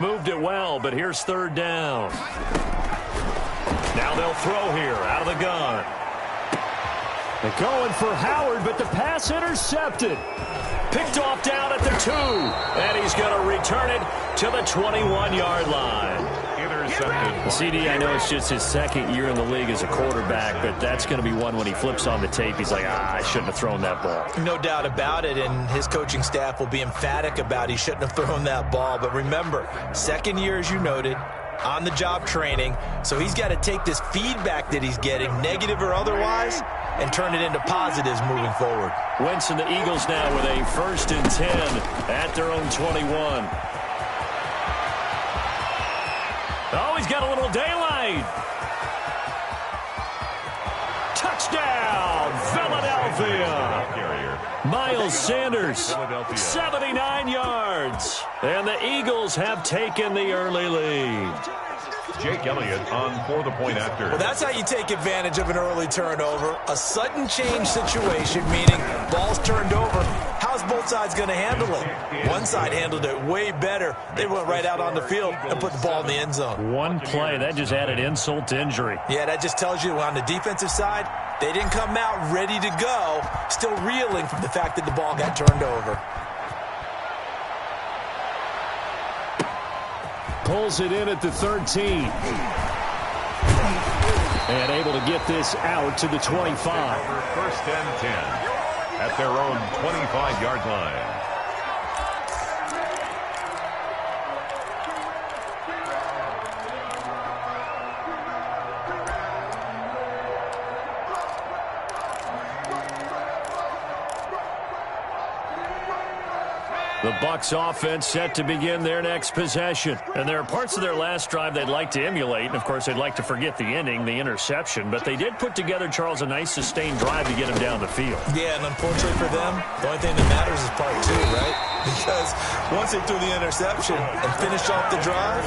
Moved it well, but here's third down. Now they'll throw here out of the gun. They're going for Howard, but the pass intercepted. Picked off down at the 2, and he's going to return it to the 21-yard line. Intercepted. CD, I know it's just his second year in the league as a quarterback, but that's going to be one when he flips on the tape. He's like, I shouldn't have thrown that ball. No doubt about it, and his coaching staff will be emphatic about he shouldn't have thrown that ball. But remember, second year, as you noted, on-the-job training, so he's got to take this feedback that he's getting, negative or otherwise, and turn it into positives moving forward. Wentz and the Eagles now with a 1st and 10 at their own 21. Oh, he's got a little daylight. Touchdown, Philadelphia. Miles Sanders, 79 yards. And the Eagles have taken the early lead. Jake Elliott on for the point after. Well, that's how you take advantage of an early turnover. A sudden change situation, meaning ball's turned over. How's both sides going to handle it? One side handled it way better. They went right out on the field and put the ball in the end zone. One play, that just added insult to injury. Yeah, that just tells you on the defensive side, they didn't come out ready to go, still reeling from the fact that the ball got turned over. Pulls it in at the 13. And able to get this out to the 25. 1st and 10 at their own 25-yard line. The Bucs offense set to begin their next possession. And there are parts of their last drive they'd like to emulate. And, of course, they'd like to forget the ending, the interception. But they did put together, Charles, a nice sustained drive to get him down the field. Yeah, and unfortunately for them, the only thing that matters is part 2, right? Because once they threw the interception and finished off the drive,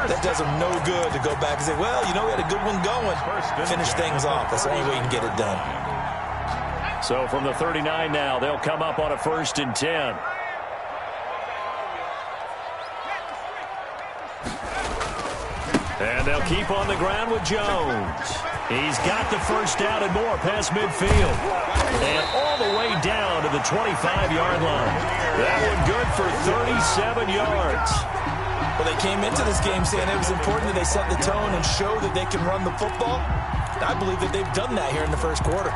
that does them no good to go back and say, well, you know, we had a good one going. Finish things off. That's the only way you can get it done. So from the 39 now, they'll come up on a 1st and 10. And they'll keep on the ground with Jones. He's got the first down and more past midfield. And all the way down to the 25-yard line. That one good for 37 yards. Well, they came into this game saying it was important that they set the tone and show that they can run the football. I believe that they've done that here in the first quarter.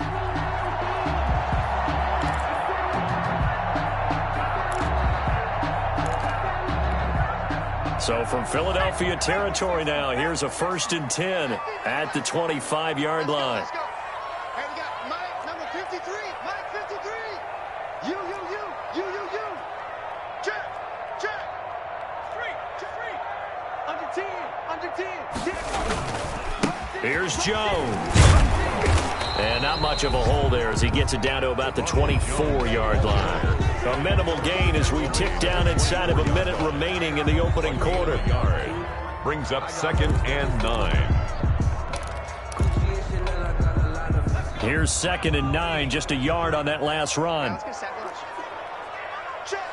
So from Philadelphia territory now, here's a 1st and 10 at the 25-yard line. Hey, we got Mike, number 53. Mike, 53. You. Check. Free. Under 10. Here's Jones. And not much of a hole there as he gets it down to about the 24-yard line. A minimal gain as we tick down inside of a minute remaining in the opening quarter. Brings up 2nd and 9. Here's 2nd and 9, just a yard on that last run. Check.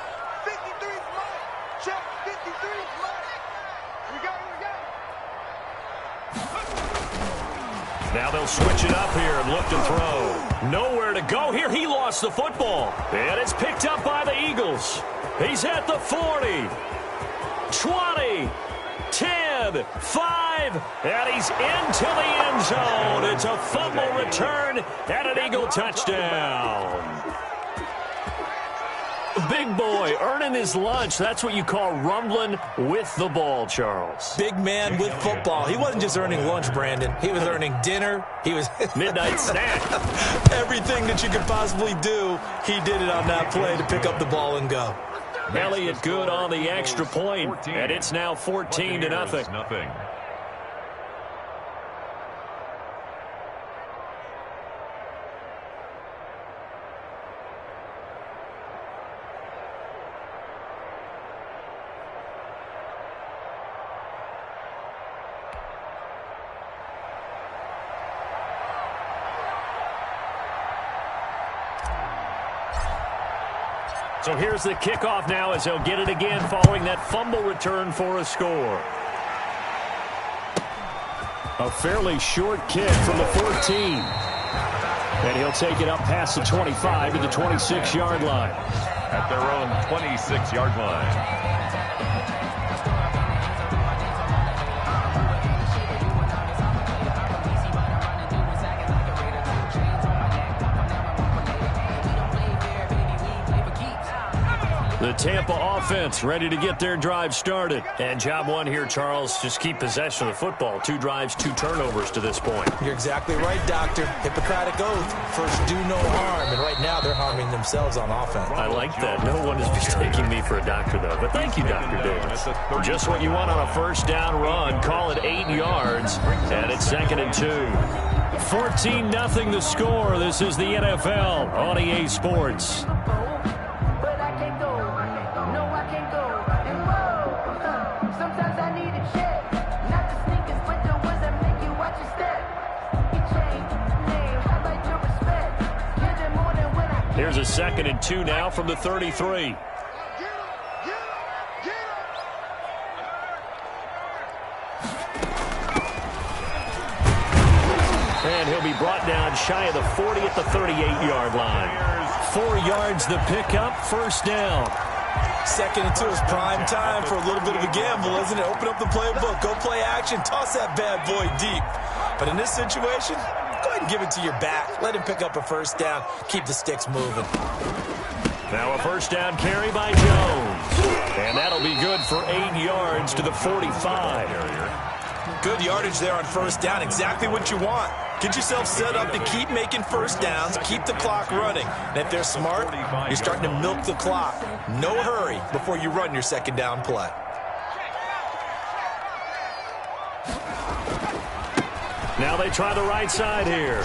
53. Check. 53. We go. Now they'll switch it up here and look to throw. Nowhere to go here. He lost the football. And it's picked up by the Eagles. He's at the 40, 20, 10, 5, and he's into the end zone. It's a fumble return and an Eagle touchdown. Big boy earning his lunch. That's what you call rumbling with the ball, Charles. Big man with football. He wasn't just earning lunch, Brandon. He was earning dinner. He was midnight snack. Everything that you could possibly do, he did it on that play to pick up the ball and go. Elliott good on the extra point, and it's now 14-0. So here's the kickoff now as he'll get it again following that fumble return for a score. A fairly short kick from the 14. And he'll take it up past the 25 to the 26-yard line. At their own 26-yard line. The Tampa offense ready to get their drive started. And job one here, Charles, just keep possession of the football. 2 drives, 2 turnovers to this point. You're exactly right, Doctor. Hippocratic oath. First, do no harm. And right now, they're harming themselves on offense. I like that. No one is mistaking me for a doctor, though. But thank you, Dr. Davis. Just what you want on a first down run. Call it 8 yards. And it's 2nd and 2. 14-0 the score. This is the NFL on EA Sports. Here's a 2nd and 2 now from the 33. And he'll be brought down shy of the 40 at the 38-yard line. 4 yards the pickup, first down. 2nd and 2 is prime time for a little bit of a gamble, isn't it? Open up the playbook, go play action, toss that bad boy deep. But in this situation, go ahead and give it to your back. Let him pick up a first down. Keep the sticks moving. Now a first down carry by Jones. And that'll be good for 8 yards to the 45. Good yardage there on first down. Exactly what you want. Get yourself set up to keep making first downs, keep the clock running. And if they're smart, you're starting to milk the clock. No hurry before you run your second down play. Now they try the right side here.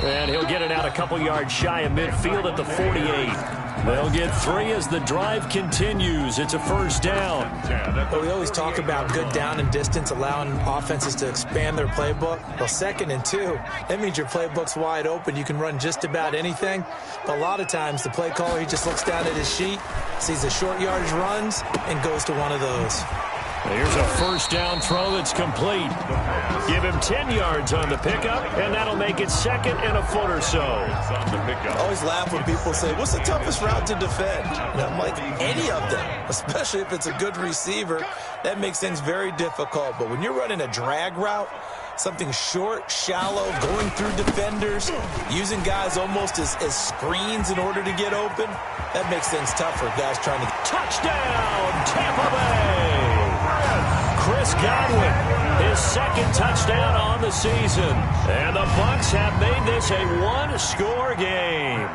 And he'll get it out a couple yards shy of midfield at the 48. They'll get 3 as the drive continues. It's a first down. But we always talk about good down and distance, allowing offenses to expand their playbook. Well, 2nd and 2, that means your playbook's wide open. You can run just about anything. But a lot of times, the play caller, he just looks down at his sheet, sees the short yardage runs, and goes to one of those. Here's a first down throw that's complete. Give him 10 yards on the pickup, and that'll make it 2nd and a foot or so. I always laugh when people say, what's the toughest route to defend? And I'm like, any of them, especially if it's a good receiver. That makes things very difficult. But when you're running a drag route, something short, shallow, going through defenders, using guys almost as screens in order to get open, that makes things tougher. Guys trying to... Touchdown, Tampa Bay! Chris Godwin, his 2nd touchdown on the season. And the Bucs have made this a 1-score game.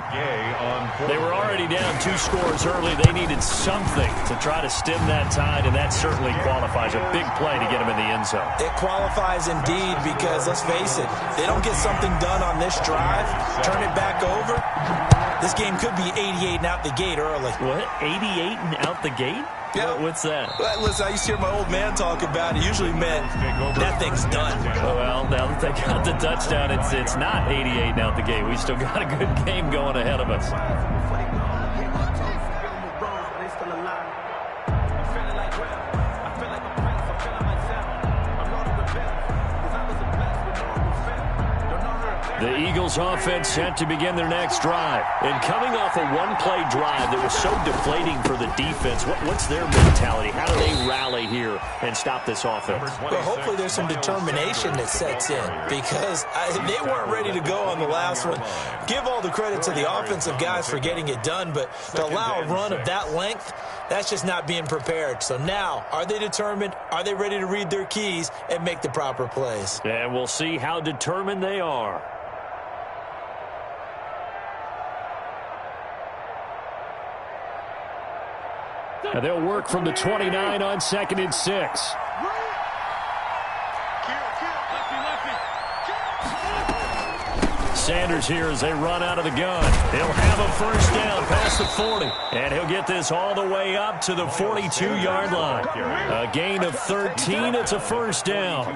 They were already down 2 scores early. They needed something to try to stem that tide, and that certainly qualifies. A big play to get him in the end zone. It qualifies indeed because, let's face it, they don't get something done on this drive, turn it back over, this game could be 88 and out the gate early. What? 88 and out the gate? Yeah. What's that? Well, listen, I used to hear my old man talk about it. Usually meant that thing's done. Well, now that they got the touchdown, it's not 88 and out the gate. We still got a good game going ahead of us. The Eagles offense set to begin their next drive. And coming off a one-play drive that was so deflating for the defense, what's their mentality? How do they rally here and stop this offense? Well, hopefully there's some determination that sets in because they weren't ready to go on the last one. Give all the credit to the offensive guys for getting it done, but to allow a run of that length, that's just not being prepared. So now, are they determined? Are they ready to read their keys and make the proper plays? And we'll see how determined they are. And they'll work from the 29 on 2nd and 6. Sanders here as they run out of the gun. He'll have a first down past the 40. And he'll get this all the way up to the 42-yard line. A gain of 13. It's a first down.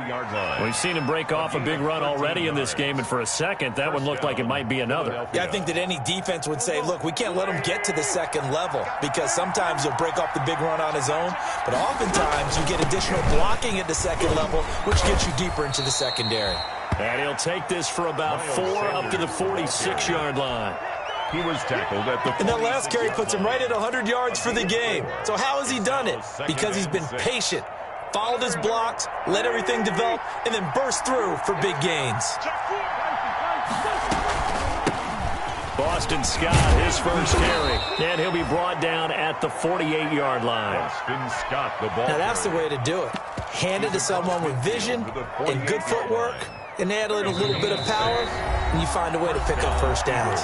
We've seen him break off a big run already in this game, and for a second, that one looked like it might be another. Yeah, I think that any defense would say, look, we can't let him get to the second level, because sometimes he'll break off the big run on his own, but oftentimes you get additional blocking at the second level, which gets you deeper into the secondary. And he'll take this for about 4 up to the 46-yard line. He was tackled at the... And that last carry puts him right at 100 yards for the game. So how has he done it? Because he's been patient, followed his blocks, let everything develop, and then burst through for big gains. Boston Scott, his first carry. And he'll be brought down at the 48-yard line. Boston Scott, the ball. Now that's the way to do it. Hand it to someone with vision and good footwork, and add a little bit of power, and you find a way to pick up first downs.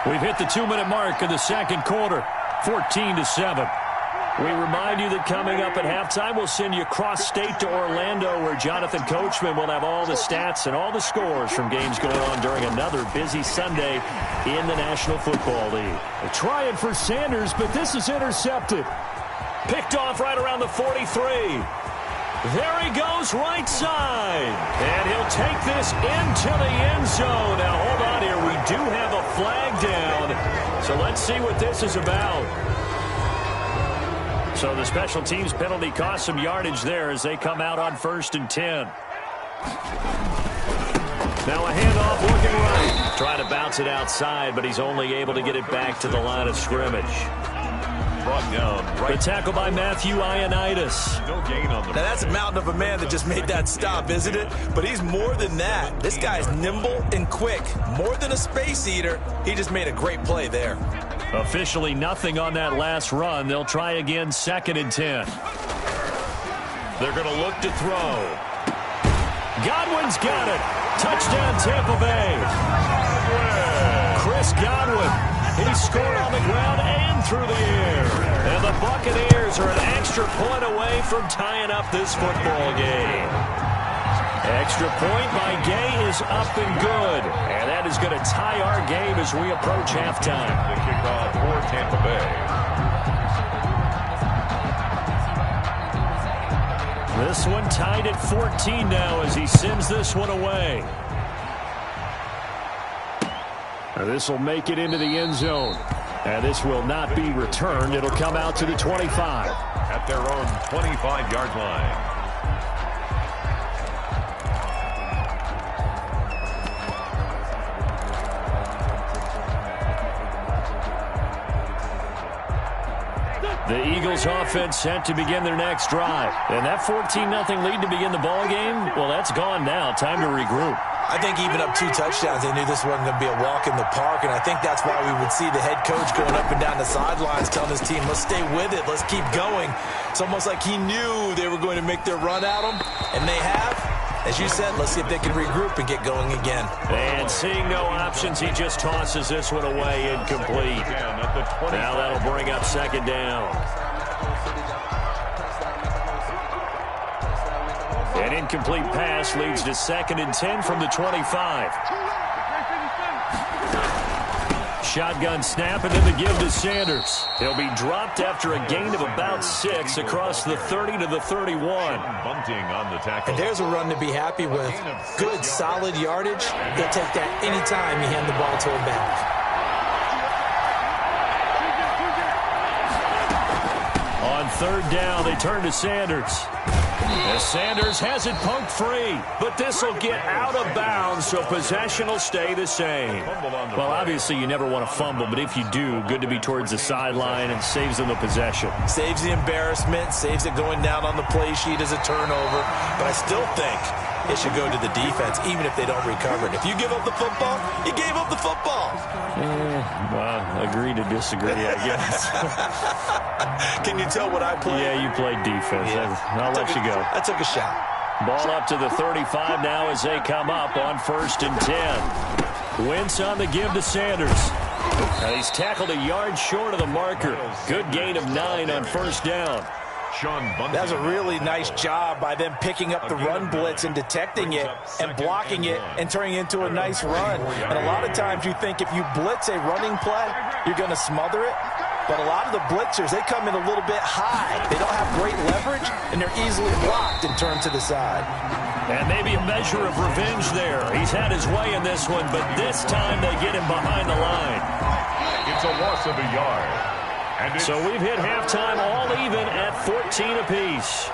We've hit the 2-minute mark in the second quarter, 14-7. We remind you that coming up at halftime, we'll send you cross-state to Orlando, where Jonathan Coachman will have all the stats and all the scores from games going on during another busy Sunday in the National Football League. They're trying for Sanders, but this is intercepted. Picked off right around the 43. There he goes, right side. And he'll take this into the end zone. Now, hold on here. We do have a flag down. So let's see what this is about. So the special teams penalty cost some yardage there as they come out on 1st and 10. Now a handoff looking right. Trying to bounce it outside, but he's only able to get it back to the line of scrimmage. Brought down right. The tackle by Matthew Ioannidis. No gain on the... Now that's a mountain of a man that just made that stop, isn't it? But he's more than that. This guy's nimble and quick. More than a space eater. He just made a great play there. Officially nothing on that last run. They'll try again 2nd and 10. They're going to look to throw. Godwin's got it. Touchdown Tampa Bay. Chris Godwin. He scored on the ground and through the air. And the Buccaneers are an extra point away from tying up this football game. Extra point by Gay is up and good. And that is going to tie our game as we approach halftime. The kickoff for Tampa Bay. This one tied at 14 now as he sends this one away. Now this will make it into the end zone. And this will not be returned. It'll come out to the 25. At their own 25-yard line. The Eagles offense set to begin their next drive. And that 14-0 lead to begin the ball game, well, that's gone now. Time to regroup. I think even up 2 touchdowns, they knew this wasn't going to be a walk in the park, and I think that's why we would see the head coach going up and down the sidelines telling his team, let's stay with it, let's keep going. It's almost like he knew they were going to make their run at him, and they have. As you said, let's see if they can regroup and get going again. And seeing no options, he just tosses this one away incomplete. Now that'll bring up 2nd down. An incomplete pass leads to 2nd and 10 from the 25. Shotgun snap and then the give to Sanders. He'll be dropped after a gain of about 6 across the 30 to the 31. Bunting on the tackle. And there's a run to be happy with. Good, solid yardage. He'll take that anytime you hand the ball to him back. On 3rd down, they turn to Sanders. As Sanders has it poked free, but this will get out of bounds, so possession will stay the same. Well, obviously you never want to fumble, but if you do, good to be towards the sideline and saves them the possession. Saves the embarrassment, saves it going down on the play sheet as a turnover, but I still think it should go to the defense, even if they don't recover it. If you give up the football, you gave up the football. Well, agree to disagree, I guess. Can you tell what I played? Yeah, you played defense. Yeah. I'll let you go. I took a shot. Ball up to the 35 now as they come up on 1st and 10. Wentz on the give to Sanders. Now he's tackled a yard short of the marker. Good gain of 9 on 1st down. That was a really nice job by them picking up the run blitz and detecting it and blocking it and turning it into a nice run. And a lot of times you think if you blitz a running play, you're going to smother it. But a lot of the blitzers, they come in a little bit high. They don't have great leverage, and they're easily blocked and turned to the side. And maybe a measure of revenge there. He's had his way in this one, but this time they get him behind the line. It's a loss of a yard. So we've hit halftime all even at 14 apiece.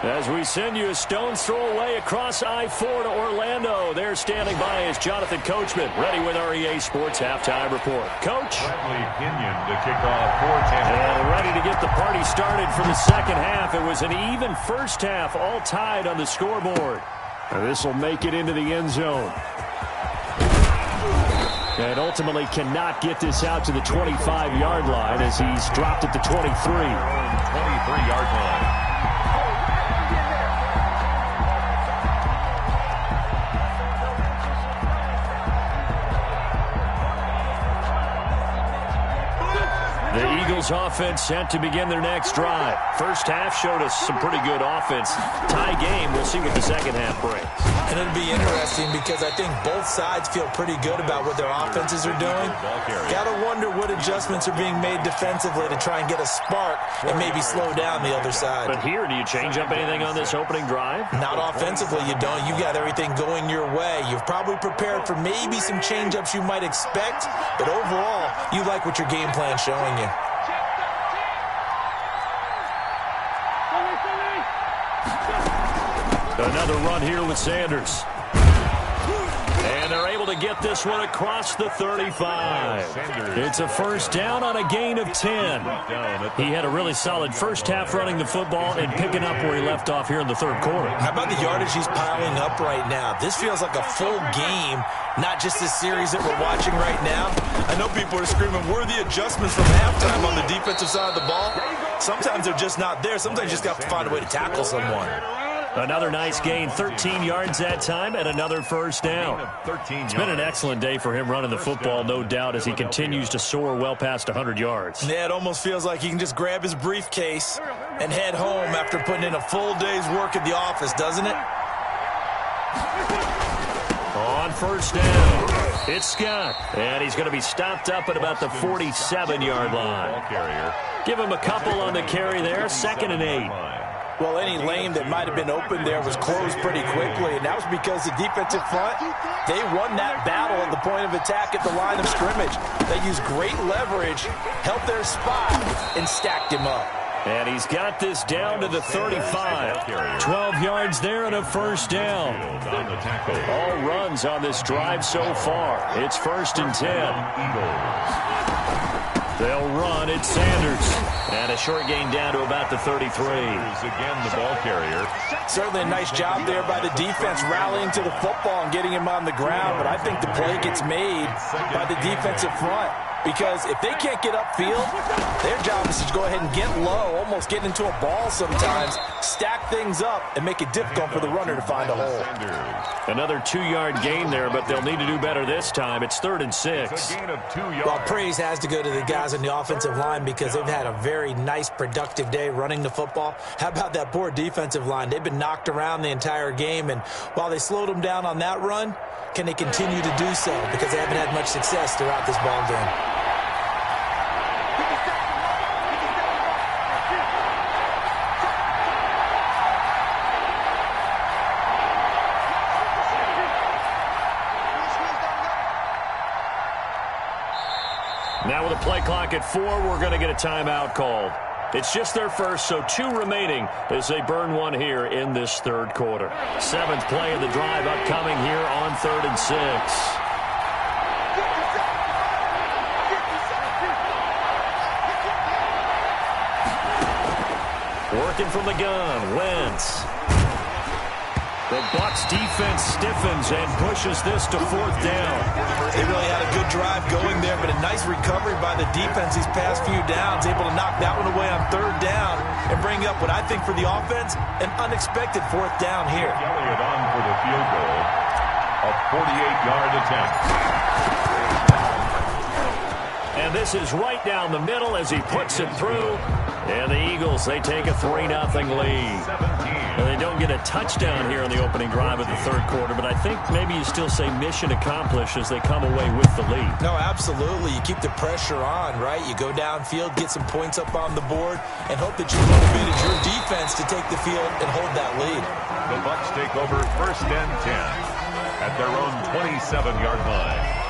As we send you a stone's throw away across I-4 to Orlando. There standing by is Jonathan Coachman, ready with our EA Sports Halftime Report. Coach. Bradley Pinion to kick off 4-10. And ready to get the party started for the second half. It was an even first half, all tied on the scoreboard. This will make it into the end zone. And ultimately cannot get this out to the 25-yard line as he's dropped at the 23. 23-yard line. The Eagles offense set to begin their next drive. First half showed us some pretty good offense. Tie game. We'll see what the second half brings. And it'll be interesting because I think both sides feel pretty good about what their offenses are doing. Got to wonder what adjustments are being made defensively to try and get a spark and maybe slow down the other side. But here, do you change up anything on this opening drive? Not offensively, you don't. You got everything going your way. You've probably prepared for maybe some change-ups you might expect, but overall, you like what your game plan's showing you. Another run here with Sanders. And they're able to get this one across the 35. It's a first down on a gain of 10. He had a really solid first half running the football and picking up where he left off here in the third quarter. How about the yardage he's piling up right now? This feels like a full game, not just this series that we're watching right now. I know people are screaming, where are the adjustments from halftime on the defensive side of the ball? Sometimes they're just not there. Sometimes you just have to find a way to tackle someone. Another nice gain, 13 yards that time, and another first down. It's been an excellent day for him running the football, no doubt, as he continues to soar well past 100 yards. Yeah, it almost feels like he can just grab his briefcase and head home after putting in a full day's work at the office, doesn't it? On first down, it's Scott, and he's going to be stopped up at about the 47-yard line. Give him a couple on the carry there, 2nd and 8. Well, any lane that might have been open there was closed pretty quickly, and that was because the defensive front, they won that battle at the point of attack at the line of scrimmage. They used great leverage, helped their spot, and stacked him up. And he's got this down to the 35. 12 yards there and a first down. All runs on this drive so far. It's 1st and 10. They'll run it, Sanders. And a short gain down to about the 33. Again, the ball carrier. Certainly a nice job there by the defense rallying to the football and getting him on the ground. But I think the play gets made by the defensive front. Because if they can't get upfield, their job is to go ahead and get low, almost get into a ball sometimes, stack things up, and make it difficult for the runner to find a hole. Another 2-yard gain there, but they'll need to do better this time. It's 3rd and 6. Well, praise has to go to the guys on the offensive line because they've had a very nice, productive day running the football. How about that poor defensive line? They've been knocked around the entire game, and while they slowed them down on that run, can they continue to do so? Because they haven't had much success throughout this ball game. Now with a play clock at 4, we're going to get a timeout called. It's just their first, so 2 remaining as they burn one here in this third quarter. 7th play of the drive upcoming here on 3rd and 6. Working from the gun, Wentz. The Bucs defense stiffens and pushes this to 4th down. They really had a good drive going there, but a nice recovery by the defense these past few downs, able to knock that one away on 3rd down and bring up what I think for the offense, an unexpected 4th down here. Elliott on for the field goal, a 48-yard attempt. And this is right down the middle as he puts it through. And the Eagles, they take a 3-0 lead. And they don't get a touchdown here in the opening drive of the third quarter, but I think maybe you still say mission accomplished as they come away with the lead. No, absolutely. You keep the pressure on, right? You go downfield, get some points up on the board, and hope that you motivated your defense to take the field and hold that lead. The Bucs take over 1st and 10 at their own 27-yard line.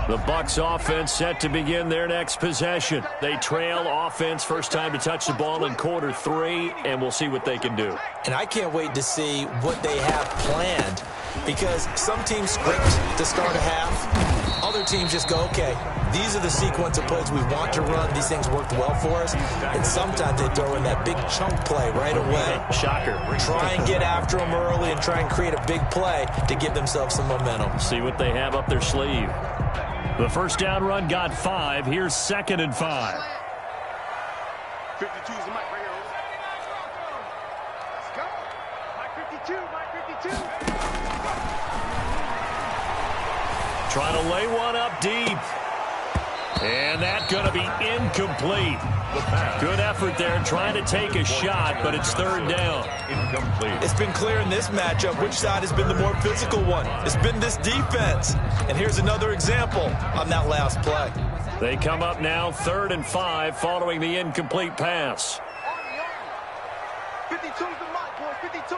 The Bucs offense set to begin their next possession. They trail offense, first time to touch the ball in quarter 3, and we'll see what they can do. And I can't wait to see what they have planned, because some teams script to start a half. Other teams just go, okay, these are the sequence of plays we want to run. These things worked well for us. And sometimes they throw in that big chunk play right away. Shocker. Try and get after them early and try and create a big play to give themselves some momentum. See what they have up their sleeve. The first down run got 5. Here's 2nd and 5. 52 is the mic right here. Let's go. Mike 52, Mike 52. Trying to lay one up deep. And that's going to be incomplete. Good effort there trying to take a shot, but it's 3rd down. Incomplete. It's been clear in this matchup which side has been the more physical one. It's been this defense. And here's another example on that last play. They come up now 3rd and 5 following the incomplete pass. 52 is the mic, boys. 52.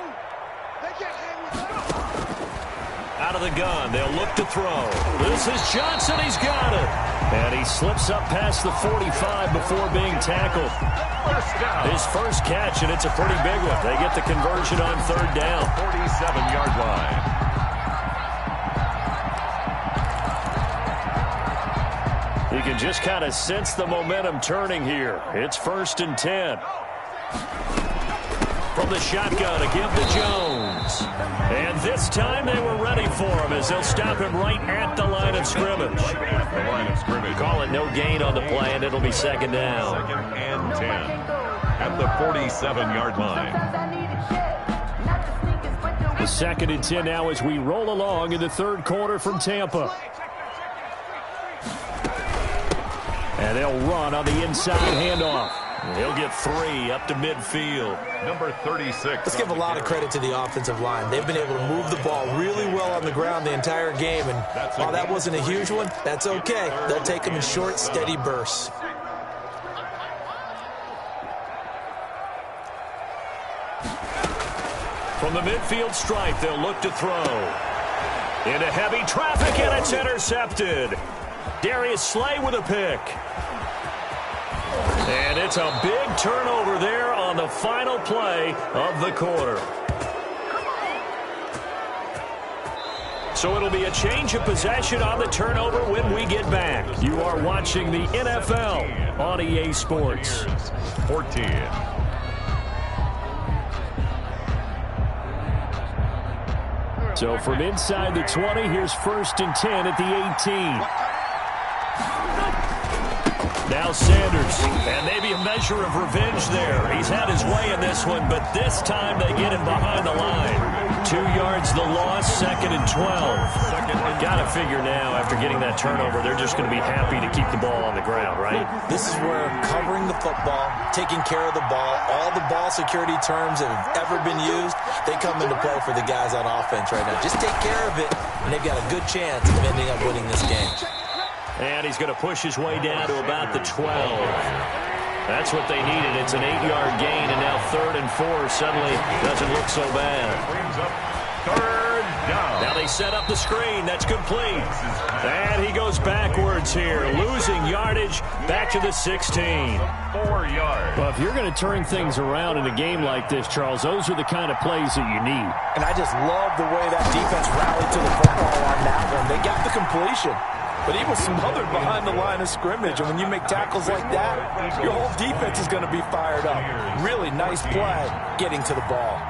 They can't hang with us. Out of the gun, they'll look to throw. This is Johnson, he's got it. And he slips up past the 45 before being tackled. His first catch, and it's a pretty big one. They get the conversion on 3rd down. 47-yard line. You can just kind of sense the momentum turning here. It's 1st and 10. From the shotgun to give to Jones. And this time they were ready for him as they'll stop him right at the line of scrimmage. The line of scrimmage. Call it no gain on the play, and it'll be 2nd down. 2nd and 10 at the 47-yard line. The 2nd and 10 now as we roll along in the third quarter from Tampa. And they'll run on the inside handoff. He'll get 3 up to midfield. Number 36. Let's give a lot of credit to the offensive line. They've been able to move the ball really well on the ground the entire game. And while that wasn't a huge one, that's okay. They'll take them in short, steady bursts. From the midfield stripe, they'll look to throw. Into heavy traffic, and it's intercepted. Darius Slay with a pick. And it's a big turnover there on the final play of the quarter. So it'll be a change of possession on the turnover when we get back. You are watching the NFL on EA Sports. 14. So from inside the 20, here's 1st and 10 at the 18. Now Sanders, and maybe a measure of revenge there. He's had his way in this one, but this time they get him behind the line. 2 yards the loss, 2nd and 12. Got to figure now, after getting that turnover, they're just going to be happy to keep the ball on the ground, right? This is where covering the football, taking care of the ball, all the ball security terms that have ever been used, they come into play for the guys on offense right now. Just take care of it, and they've got a good chance of ending up winning this game. And he's going to push his way down to about the 12. That's what they needed. It's an 8-yard gain, and now 3rd and 4 suddenly doesn't look so bad. Brings up 3rd down. Now they set up the screen. That's complete. And he goes backwards here, losing yardage back to the 16. 4 yards. Well, if you're going to turn things around in a game like this, Charles, those are the kind of plays that you need. And I just love the way that defense rallied to the football on that one. They got the completion. But he was smothered behind the line of scrimmage. And when you make tackles like that, your whole defense is going to be fired up. Really nice play getting to the ball.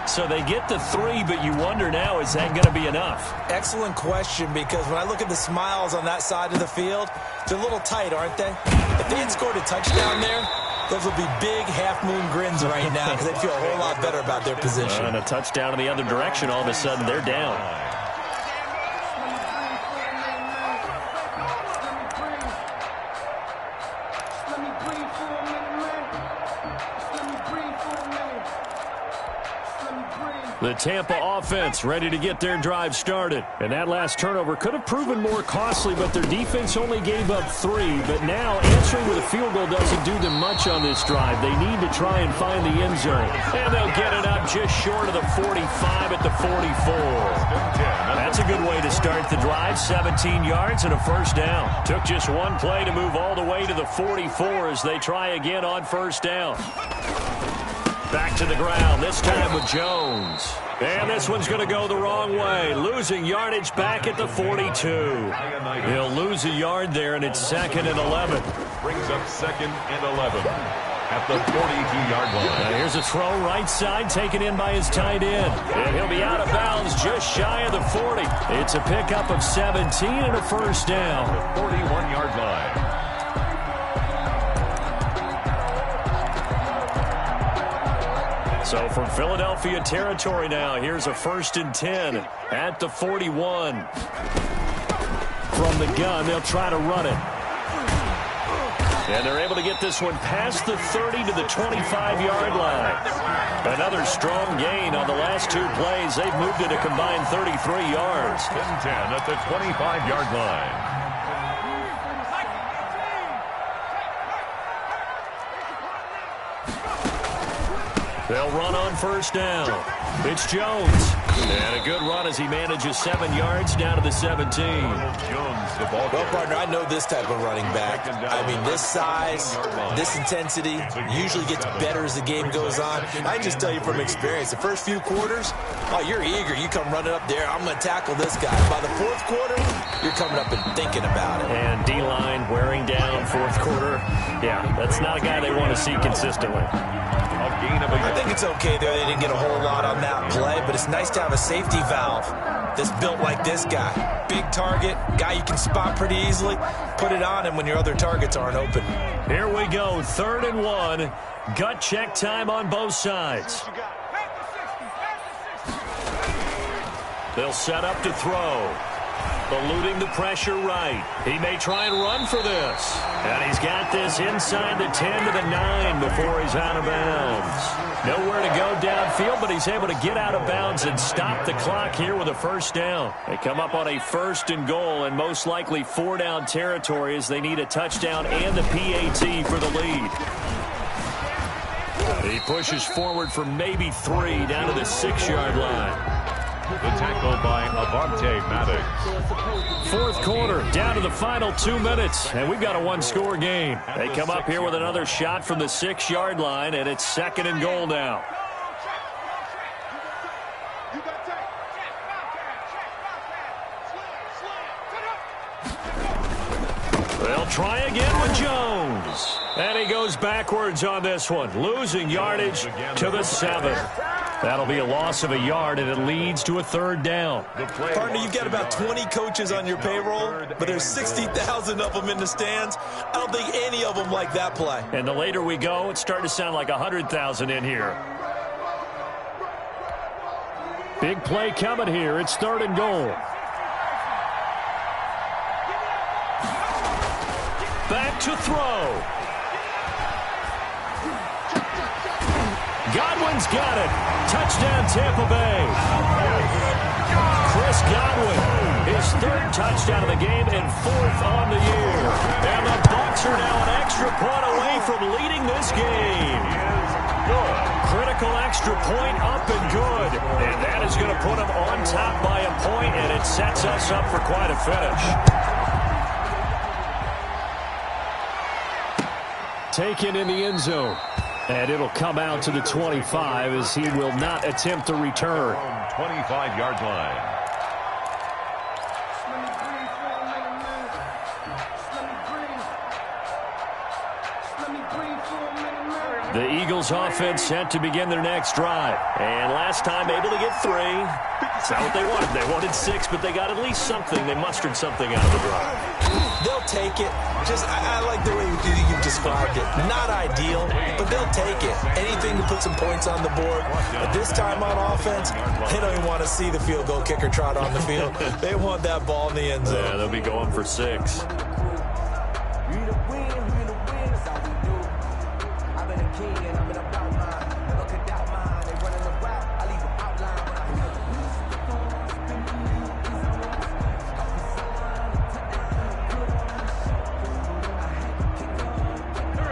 So they get the 3, but you wonder now, is that going to be enough? Excellent question, because when I look at the smiles on that side of the field, they're a little tight, aren't they? If they had scored a touchdown there, Those will be big half-moon grins right now because they feel a whole lot better about their position. And a touchdown in the other direction, all of a sudden they're down. The Tampa offense ready to get their drive started. And that last turnover could have proven more costly, but their defense only gave up 3. But now answering with a field goal doesn't do them much on this drive. They need to try and find the end zone. And they'll get it up just short of the 45 at the 44. That's a good way to start the drive. 17 yards and a first down. Took just one play to move all the way to the 44 as they try again on first down. Back to the ground, this time with Jones. And this one's going to go the wrong way. Losing yardage back at the 42. He'll lose a yard there, and it's 2nd and 11. Brings up 2nd and 11 at the 42-yard line. Now here's a throw right side taken in by his tight end. And he'll be out of bounds just shy of the 40. It's a pickup of 17 and a first down. 41-yard line. So from Philadelphia territory now, here's a 1st and 10 at the 41. From the gun, they'll try to run it. And they're able to get this one past the 30 to the 25-yard line. Another strong gain on the last 2 plays. They've moved it a combined 33 yards. 10 at the 25-yard line. They'll run on first down. It's Jones. And a good run as he manages 7 yards down to the 17. Well, partner, I know this type of running back. I mean, this size, this intensity usually gets better as the game goes on. I can just tell you from experience, the first few quarters, oh, you're eager. You come running up there, I'm going to tackle this guy. By the 4th quarter, you're coming up and thinking about it. And D-line wearing down 4th quarter. Yeah, that's not a guy they want to see consistently. I think it's okay there. They didn't get a whole lot on that play, but it's nice to have a safety valve that's built like this guy. Big target, guy you can spot pretty easily. Put it on him when your other targets aren't open. Here we go, 3rd and 1. Gut check time on both sides. They'll set up to throw. Eluding the pressure right. He may try and run for this. And he's got this inside the 10 to the 9 before he's out of bounds. Nowhere to go downfield, but he's able to get out of bounds and stop the clock here with a first down. They come up on a 1st and goal and most likely 4-down territory as they need a touchdown and the PAT for the lead. He pushes forward for maybe 3 down to the 6-yard line. The tackle by Avante Maddox. 4th quarter, down to the final 2 minutes, and we've got a 1-score game. They come up here with another shot from the 6-yard line, and it's 2nd and goal now. They'll try again with Jones. And he goes backwards on this one, losing yardage to the 7. That'll be a loss of a yard, and it leads to a 3rd down. Partner, you've got about 20 coaches on your payroll, but there's 60,000 of them in the stands. I don't think any of them like that play. And the later we go, it's starting to sound like 100,000 in here. Big play coming here. It's 3rd and goal. Back to throw. Godwin's got it. Touchdown, Tampa Bay. Chris Godwin, his 3rd touchdown of the game and 4th on the year. And the Bucs are now an extra point away from leading this game. Critical extra point up and good. And that is going to put them on top by a point, and it sets us up for quite a finish. Taken in the end zone. And it'll come out to the 25 as he will not attempt to return. 25-yard line. The Eagles offense set to begin their next drive. And last time able to get 3. That's not what they wanted. They wanted 6, but they got at least something. They mustered something out of the drive. They'll take it. I like the way you've described it. Not ideal, but they'll take it. Anything to put some points on the board. But this time on offense, they don't even want to see the field goal kicker trot on the field. They want that ball in the end zone. Yeah, they'll be going for 6.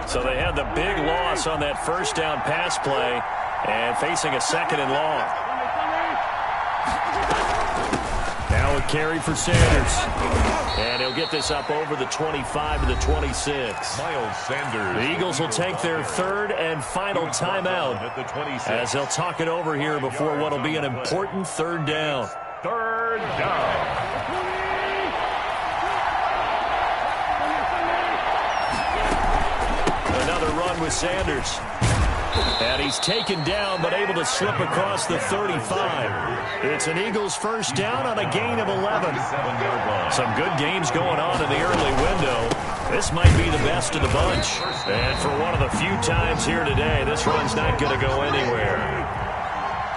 So they had the big loss on that first down pass play and facing a 2nd and long. Now a carry for Sanders. And he'll get this up over the 25 to the 26. Miles Sanders. The Eagles will take their 3rd and final timeout at the 26. as they'll talk it over here before what will be an important 3rd down. 3rd down. Another run with Sanders. And he's taken down but able to slip across the 35. It's an Eagles first down on a gain of 11. Some good games going on in the early window. This might be the best of the bunch. And for one of the few times here today, this run's not going to go anywhere.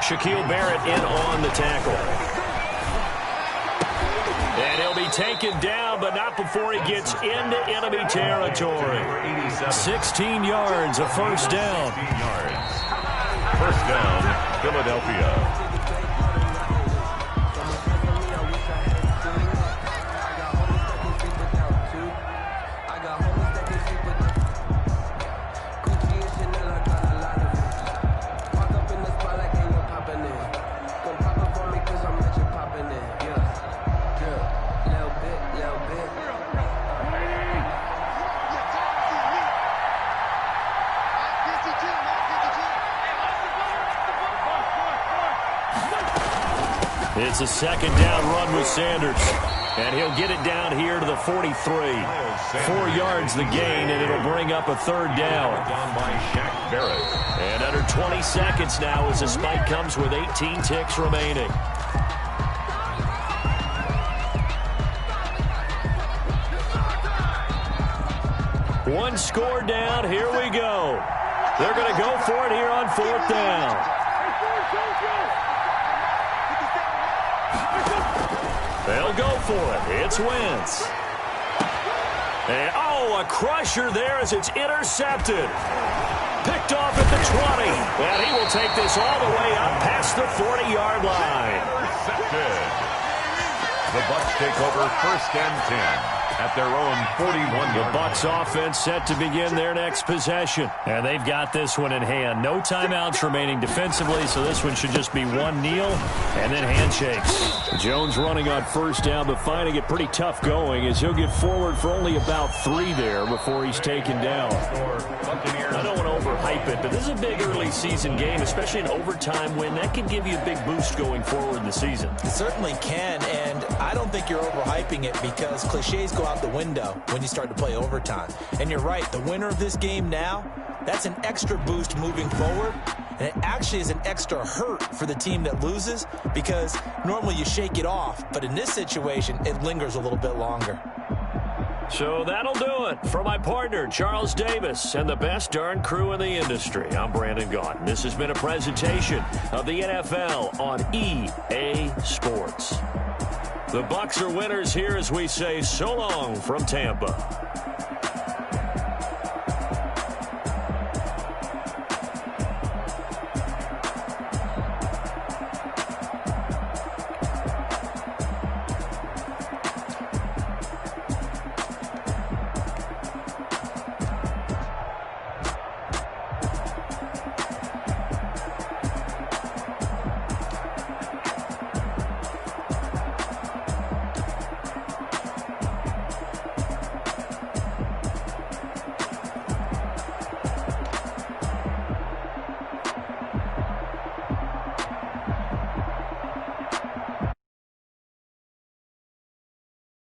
Shaquille Barrett in on the tackle. And he'll be taken down, but not before he gets into enemy territory. 16 yards, a first down. First down, Philadelphia. It's a 2nd down run with Sanders. And he'll get it down here to the 43. 4 yards the gain, and it'll bring up a 3rd down. Down by Shaq Barrett. And under 20 seconds now as the spike comes with 18 ticks remaining. One score down. Here we go. They're going to go for it here on 4th down. They'll go for it. It's Wentz. And, a crusher there as it's intercepted. Picked off at the 20. And he will take this all the way up past the 40-yard line. Intercepted. The Bucs take over 1st and 10. At their own 41. The Bucs offense set to begin their next possession. And they've got this one in hand. No timeouts remaining defensively, so this one should just be one kneel and then handshakes. Jones running on first down, but finding it pretty tough going as he'll get forward for only about 3 there before he's taken down. I don't want to overhype it, but this is a big early season game, especially an overtime win. That can give you a big boost going forward in the season. It certainly can, and I don't think you're overhyping it because cliches go out the window when you start to play overtime. And you're right, the winner of this game now, that's an extra boost moving forward, and it actually is an extra hurt for the team that loses because normally you shake it off, but in this situation, it lingers a little bit longer. So that'll do it for my partner, Charles Davis, and the best darn crew in the industry. I'm Brandon Gaudin. This has been a presentation of the NFL on EA Sports. The Bucs are winners here as we say so long from Tampa.